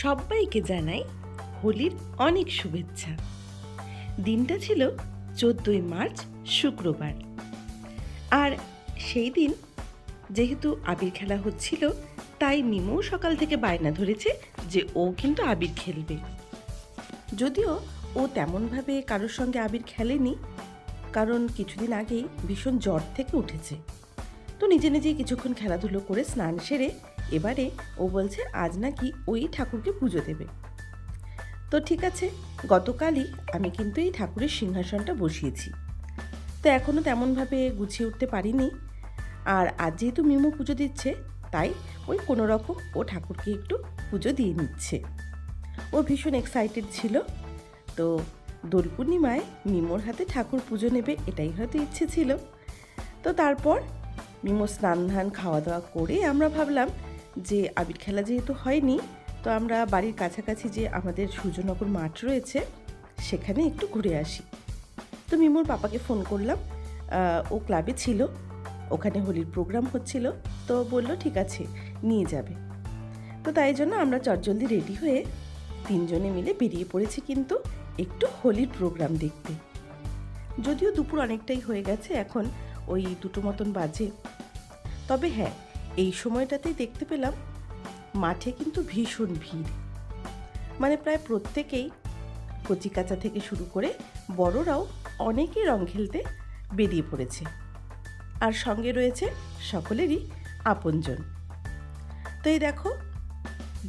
সবাইকে জানাই হোলির অনেক শুভেচ্ছা। দিনটা ছিল 14ই মার্চ শুক্রবার। আর সেই দিন যেহেতু আবির খেলা হচ্ছিল, তাই মিমো সকাল থেকে বায়না ধরেছে যে ও কিন্তু আবির খেলবে। যদিও ও তেমনভাবে কারোর সঙ্গে আবির খেলেনি, কারণ কিছুদিন আগেই ভীষণ জ্বর থেকে উঠেছে। তো নিজে নিজেই কিছুক্ষণ খেলাধুলো করে স্নান সেরে এবারে ও বলছে আজ নাকি ওই ঠাকুরকে পুজো দেবে। তো ঠিক আছে, গতকালই আমি কিন্তু এই ঠাকুরের সিংহাসনটা বসিয়েছি, তো এখনও তেমনভাবে গুছিয়ে উঠতে পারিনি। আর আজ যেহেতু মিমো পুজো দিচ্ছে, তাই ওই কোনো রকম ও ঠাকুরকে একটু পুজো দিয়ে নিচ্ছে। ও ভীষণ এক্সাইটেড ছিল। তো দোল পূর্ণিমায় মিমোর হাতে ঠাকুর পুজো নেবে, এটাই হয়তো ইচ্ছে ছিল। তো তারপর মিমো স্নান ধান খাওয়া দাওয়া করে আমরা ভাবলাম যে আবির খেলা যেহেতু হয়নি, তো আমরা বাড়ির কাছাকাছি যে আমাদের সূর্যনগর মাঠ রয়েছে সেখানে একটু ঘুরে আসি। তো মিমোর পাপাকে ফোন করলাম, ও ক্লাবে ছিল, ওখানে হোলির প্রোগ্রাম হচ্ছিল, তো বলল ঠিক আছে নিয়ে যাবে। তো তাই জন্য আমরা চটজলদি রেডি হয়ে তিনজনে মিলে বেরিয়ে পড়েছি কিন্তু একটু হোলির প্রোগ্রাম দেখতে। যদিও দুপুর অনেকটাই হয়ে গেছে, এখন ওই 2টো মতন বাজে। তবে হ্যাঁ, এই সময়টাতেই দেখতে পেলাম মাঠে কিন্তু ভীষণ ভিড়। মানে প্রায় প্রত্যেকেই, কচিকাচা থেকে শুরু করে বড়রাও অনেকেই রং খেলতে বেরিয়ে পড়েছে। আর সঙ্গে রয়েছে সকলেরই আপনজন। তো এই দেখো,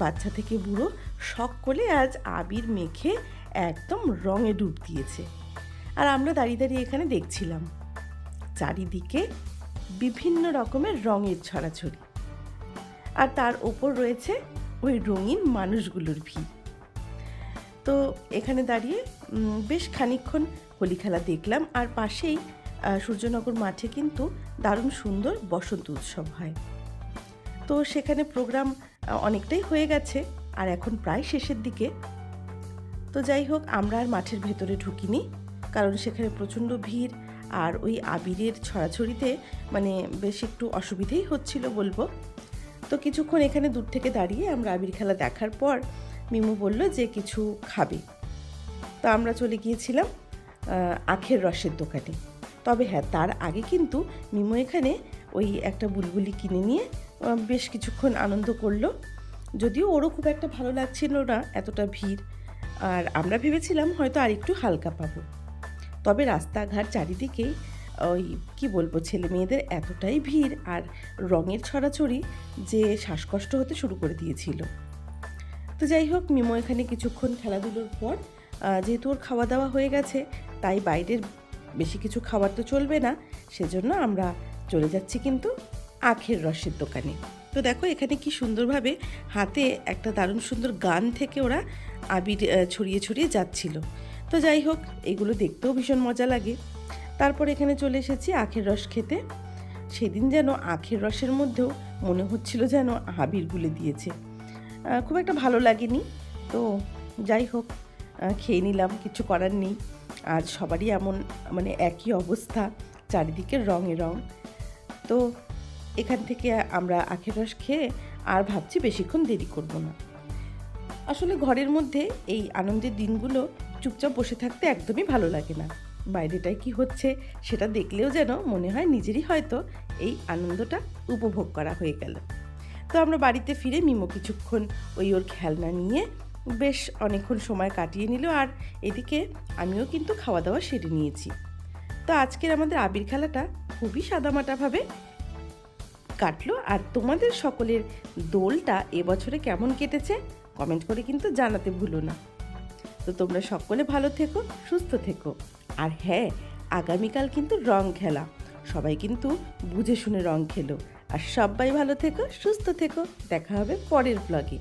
বাচ্চা থেকে বুড়ো সকলে আজ আবির মেখে একদম রঙে ডুব দিয়েছে। আর আমরা দাঁড়িয়ে দাঁড়িয়ে এখানে দেখছিলাম চারিদিকে বিভিন্ন রকমের রঙের ছড়াছড়ি, আর তার ওপর রয়েছে ওই রঙিন মানুষগুলোর ভিড়। তো এখানে দাঁড়িয়ে বেশ খানিকক্ষণ হোলি খেলা দেখলাম। আর পাশেই সূর্যনগর মাঠে কিন্তু দারুণ সুন্দর বসন্ত উৎসব হয়। তো সেখানে প্রোগ্রাম অনেকটাই হয়ে গেছে আর এখন প্রায় শেষের দিকে। তো যাই হোক, আমরা আর মাঠের ভেতরে ঢুকিনি, কারণ সেখানে প্রচণ্ড ভিড় আর ওই আবিরের ছড়াছড়িতে মানে বেশ একটু অসুবিধেই হচ্ছিল বলবো। তো কিছুক্ষণ এখানে দূর থেকে দাঁড়িয়ে আমরা আবির খেলা দেখার পর মিমু বলল যে কিছু খাবে। তো আমরা চলে গিয়েছিলাম আখের রসের দোকানে। তবে হ্যাঁ, তার আগে কিন্তু মিমু এখানে ওই একটা বুলবুলি কিনে নিয়ে বেশ কিছুক্ষণ আনন্দ করলো। যদিও ওরও খুব একটা ভালো লাগছিল না এতটা ভিড়, আর আমরা ভেবেছিলাম হয়তো আর একটু হালকা পাবো। তবে রাস্তাঘাট চারিদিকেই ওই কী বলবো, ছেলে মেয়েদের এতটাই ভিড় আর রঙের ছড়াছড়ি যে শ্বাসকষ্ট হতে শুরু করে দিয়েছিল। তো যাই হোক, মিমো এখানে কিছুক্ষণ খেলাধুলোর পর যেহেতু ওর খাওয়া দাওয়া হয়ে গেছে, তাই বাইরের বেশি কিছু খাবার তো চলবে না, সেজন্য আমরা চলে যাচ্ছি কিন্তু আখের রসের দোকানে। তো দেখো এখানে কি সুন্দরভাবে হাতে একটা দারুণ সুন্দর গান থেকে ওরা আবির ছড়িয়ে ছড়িয়ে যাচ্ছিল। তো যাই হোক, এগুলো দেখতেও ভীষণ মজা লাগে। তারপর এখানে চলে এসেছি আখের রস খেতে। সেদিন যেন আখের রসের মধ্যেও মনে হচ্ছিল যেন আবির গুলে দিয়েছে, খুব একটা ভালো লাগেনি। তো যাই হোক, খেয়ে নিলাম, কিছু করার নেই। আর সবারই এমন মানে একই অবস্থা, চারিদিকে রঙে রং। তো এখান থেকে আমরা আখের রস খেয়ে আর ভাবছি বেশিক্ষণ দেরি করব না। আসলে ঘরের মধ্যে এই আনন্দের দিনগুলো চুপচাপ বসে থাকতে একদমই ভালো লাগে না। বাইরেটায় কি হচ্ছে সেটা দেখলেও যেন মনে হয় নিজেরই হয়তো এই আনন্দটা উপভোগ করা হয়ে গেল। তো আমরা বাড়িতে ফিরে মিমো কিছুক্ষণ ওই ওর খেলনা নিয়ে বেশ অনেকক্ষণ সময় কাটিয়ে নিল, আর এদিকে আমিও কিন্তু খাওয়া দাওয়া সেরে নিয়েছি। তো আজকের আমাদের আবির খেলাটা খুবই সাদামাটাভাবে কাটলো। আর তোমাদের সকলের দোলটা এবছরে কেমন কেটেছে কমেন্ট করে কিন্তু জানাতে ভুলো না। তো তোমরা সকলে ভালো থেকো, সুস্থ থেকো। আর হ্যাঁ, আগামীকাল কিন্তু রং খেলা, সবাই কিন্তু বুঝে শুনে রং খেলো। আর সবাই ভালো থেকো, সুস্থ থেকো। দেখা হবে পরের ব্লগে।